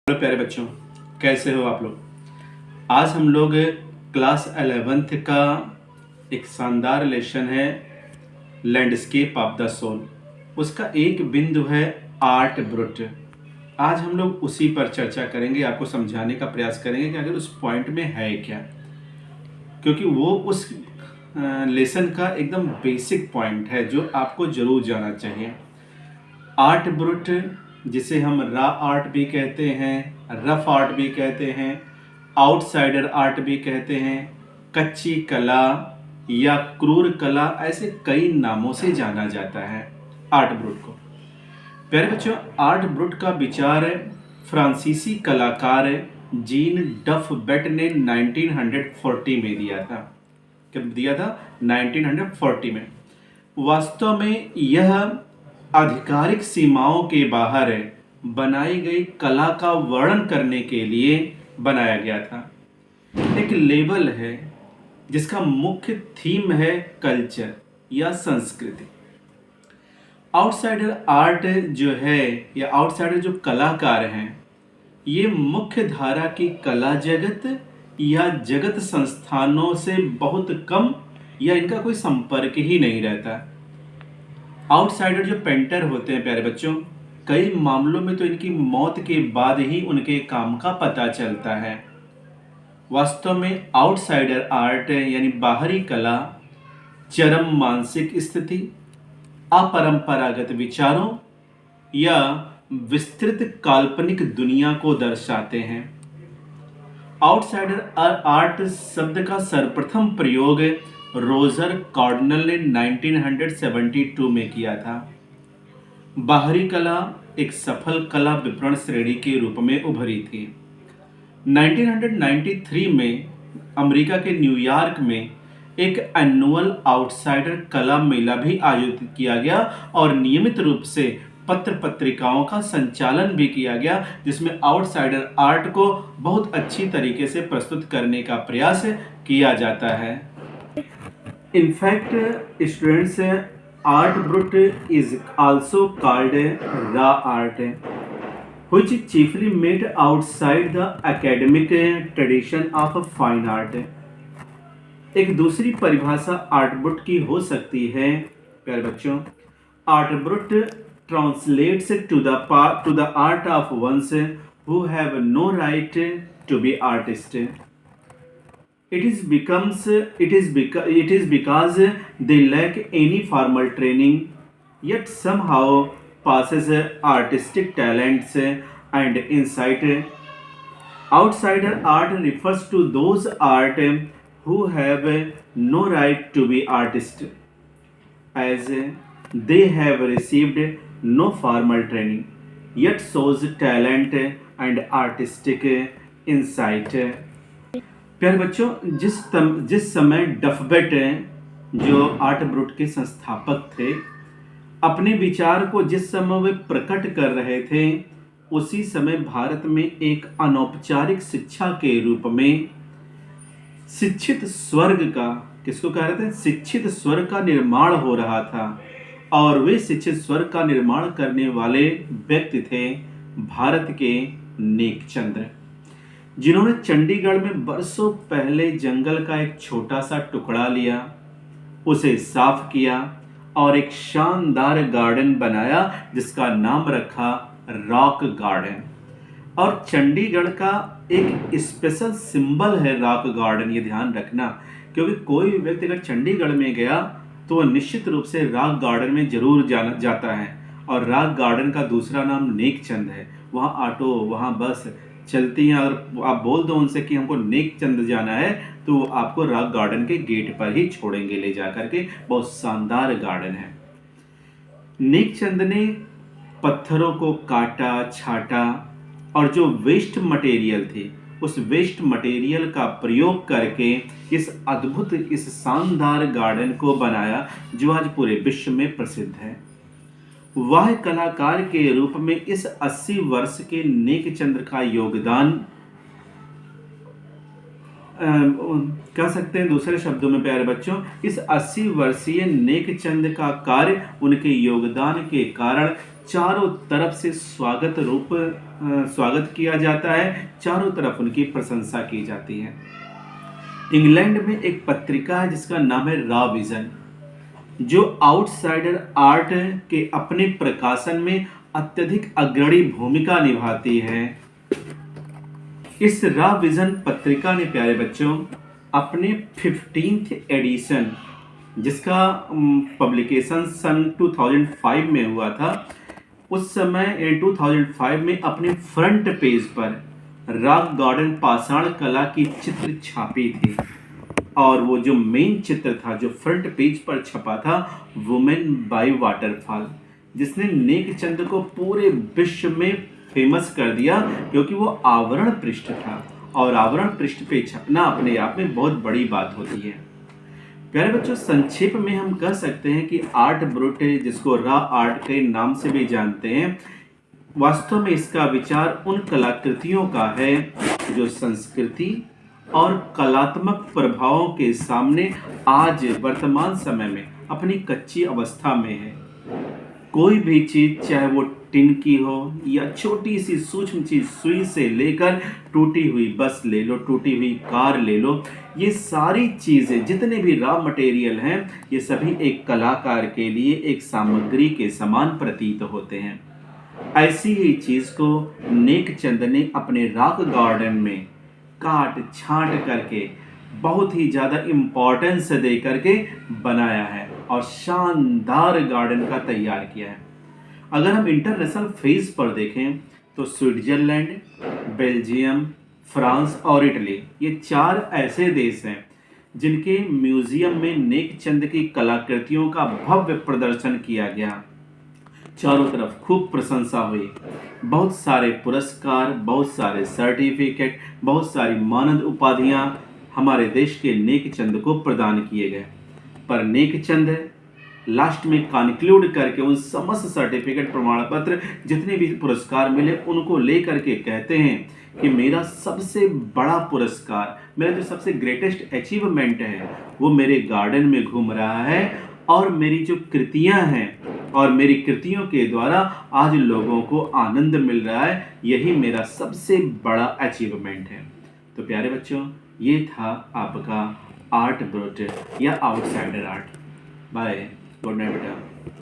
Hello प्यारे बच्चों, कैसे हो आप लोग। आज हम लोग क्लास 11th का एक शानदार लेसन है लैंडस्केप ऑफ द सोल। उसका एक बिंदु है आर्ट ब्रुट। आज हम लोग उसी पर चर्चा करेंगे, आपको समझाने का प्रयास करेंगे कि अगर उस पॉइंट में है क्या, क्योंकि वो उस लेसन का एकदम बेसिक पॉइंट है जो आपको जरूर जाना चाहिए। आर्ट ब्रुट, जिसे हम रा आर्ट भी कहते हैं, रफ आर्ट भी कहते हैं, आउटसाइडर आर्ट भी कहते हैं, कच्ची कला या क्रूर कला, ऐसे कई नामों से जाना जाता है आर्ट ब्रुट को। प्यारे बच्चों, आर्ट ब्रुट का विचार फ्रांसीसी कलाकार जीन डफ बेट ने 1940 में दिया था। कब दिया था? 1940 में। वास्तव में यह आधिकारिक सीमाओं के बाहर बनाई गई कला का वर्णन करने के लिए बनाया गया था। एक लेबल है जिसका मुख्य थीम है कल्चर या संस्कृति। आउटसाइडर आर्ट जो है या आउटसाइडर जो कलाकार हैं, ये मुख्य धारा की कला जगत या जगत संस्थानों से बहुत कम या इनका कोई संपर्क ही नहीं रहता। आउटसाइडर जो पेंटर होते हैं प्यारे बच्चों, कई मामलों में तो इनकी मौत के बाद ही उनके काम का पता चलता है। वास्तव में आउटसाइडर आर्ट यानी बाहरी कला चरम मानसिक स्थिति, अपरंपरागत विचारों या विस्तृत काल्पनिक दुनिया को दर्शाते हैं। आउटसाइडर आर्ट शब्द का सर्वप्रथम प्रयोग रोजर कॉर्डनल ने 1972 में किया था। बाहरी कला एक सफल कला विपणन श्रेणी के रूप में उभरी थी। 1993 में अमेरिका के न्यूयॉर्क में एक एनुअल आउटसाइडर कला मेला भी आयोजित किया गया और नियमित रूप से पत्र पत्रिकाओं का संचालन भी किया गया, जिसमें आउटसाइडर आर्ट को बहुत अच्छी तरीके से प्रस्तुत करने का प्रयास किया जाता है। In fact, students, art brut is also called raw art, which is chiefly made outside the academic tradition of fine art. एक दूसरी परिभाषा आर्ट ब्रुट की हो सकती है प्यारे बच्चों, art brute translates to the art of ones who have no right to be artist. It is because they lack any formal training, yet somehow possess artistic talents and insight. Outsider art refers to those art who have no right to be artists, as they have received no formal training, yet shows talent and artistic insight. प्यारे बच्चों, जिस समय डफबेट जो art brute के संस्थापक थे, अपने विचार को जिस समय वे प्रकट कर रहे थे, उसी समय भारत में एक अनौपचारिक शिक्षा के रूप में शिक्षित स्वर्ग का, किसको कह रहे थे? शिक्षित स्वर्ग का निर्माण हो रहा था। और वे शिक्षित स्वर्ग का निर्माण करने वाले व्यक्ति थे भारत के नेकचंद्र, जिन्होंने चंडीगढ़ में बरसों पहले जंगल का एक छोटा सा टुकड़ा लिया, उसे साफ किया और एक शानदार गार्डन बनाया जिसका नाम रखा रॉक गार्डन। और चंडीगढ़ का एक स्पेशल सिंबल है रॉक गार्डन, ये ध्यान रखना, क्योंकि कोई भी व्यक्ति अगर चंडीगढ़ में गया तो वह निश्चित रूप से रॉक गार्डन में जरूर जाता है। और रॉक गार्डन का दूसरा नाम नेकचंद है। वहाँ ऑटो, वहाँ बस चलती हैं और आप बोल दो उनसे कि हमको नेकचंद जाना है, तो आपको रॉक गार्डन के गेट पर ही छोड़ेंगे ले जा करके। बहुत शानदार गार्डन है। नेकचंद ने पत्थरों को काटा, छाटा और जो वेस्ट मटेरियल थी, उस वेस्ट मटेरियल का प्रयोग करके इस अद्भुत, इस शानदार गार्डन को बनाया जो आज पूरे विश्व में प्रसिद्ध है। वह कलाकार के रूप में इस 80 वर्ष के नेकचंद का योगदान, कह सकते हैं दूसरे शब्दों में प्यारे बच्चों, इस 80 वर्षीय नेकचंद का कार्य, उनके योगदान के कारण चारों तरफ से स्वागत किया जाता है, चारों तरफ उनकी प्रशंसा की जाती है। इंग्लैंड में एक पत्रिका है जिसका नाम है रॉ विजन, जो आउटसाइडर आर्ट के अपने प्रकाशन में अत्यधिक अग्रणी भूमिका निभाती है। इस रॉ विजन पत्रिका ने प्यारे बच्चों अपने 15th एडिशन, जिसका पब्लिकेशन सन 2005 में हुआ था, उस समय 2005 में अपने फ्रंट पेज पर रॉक गार्डन पाषाण कला की चित्र छापी थी। और वो जो मेन चित्र था जो फ्रंट पेज पर छपा था, वुमेन बाय वाटरफॉल, जिसने नेकचंद को पूरे विश्व में फेमस कर दिया, क्योंकि वो आवरण पृष्ठ था और आवरण पृष्ठ पे छपना अपने आप में बहुत बड़ी बात होती है। प्यारे बच्चों, संक्षेप में हम कह सकते हैं कि आर्ट ब्रूट, जिसको रॉ आर्ट के नाम से भी जानते हैं, वास्तव में इसका विचार उन कलाकृतियों का है जो संस्कृति और कलात्मक प्रभावों के सामने आज वर्तमान समय में अपनी कच्ची अवस्था में है। कोई भी चीज, चाहे वो टिन की हो या छोटी सी सूक्ष्म चीज, सुई से लेकर टूटी हुई बस ले लो, टूटी हुई कार ले लो, ये सारी चीजें, जितने भी रॉ मटेरियल हैं, ये सभी एक कलाकार के लिए एक सामग्री के समान प्रतीत होते हैं। ऐसी ही चीज को नेकचंद ने अपने रॉक गार्डन में काट छांट करके बहुत ही ज़्यादा इम्पोर्टेंस दे करके बनाया है और शानदार गार्डन का तैयार किया है। अगर हम इंटरनेशनल फेज पर देखें तो स्विट्जरलैंड, बेल्जियम, फ्रांस और इटली, ये 4 ऐसे देश हैं जिनके म्यूजियम में नेकचंद की कलाकृतियों का भव्य प्रदर्शन किया गया। चारों तरफ खूब प्रशंसा हुई, बहुत सारे पुरस्कार, बहुत सारे सर्टिफिकेट, बहुत सारी मानद उपाधियां हमारे देश के नेकचंद को प्रदान किए गए। पर नेकचंद लास्ट में कंक्लूड करके उन समस्त सर्टिफिकेट, प्रमाण पत्र, जितने भी पुरस्कार मिले, उनको लेकर के कहते हैं कि मेरा सबसे बड़ा पुरस्कार, मेरा जो सबसे ग्रेटेस्ट अचीवमेंट है, वो मेरे गार्डन में घूम रहा है और मेरी जो कृतियां हैं और मेरी कृतियों के द्वारा आज लोगों को आनंद मिल रहा है, यही मेरा सबसे बड़ा अचीवमेंट है। तो प्यारे बच्चों, ये था आपका आर्ट ब्रूट या outsider art. Bye, good night बेटा।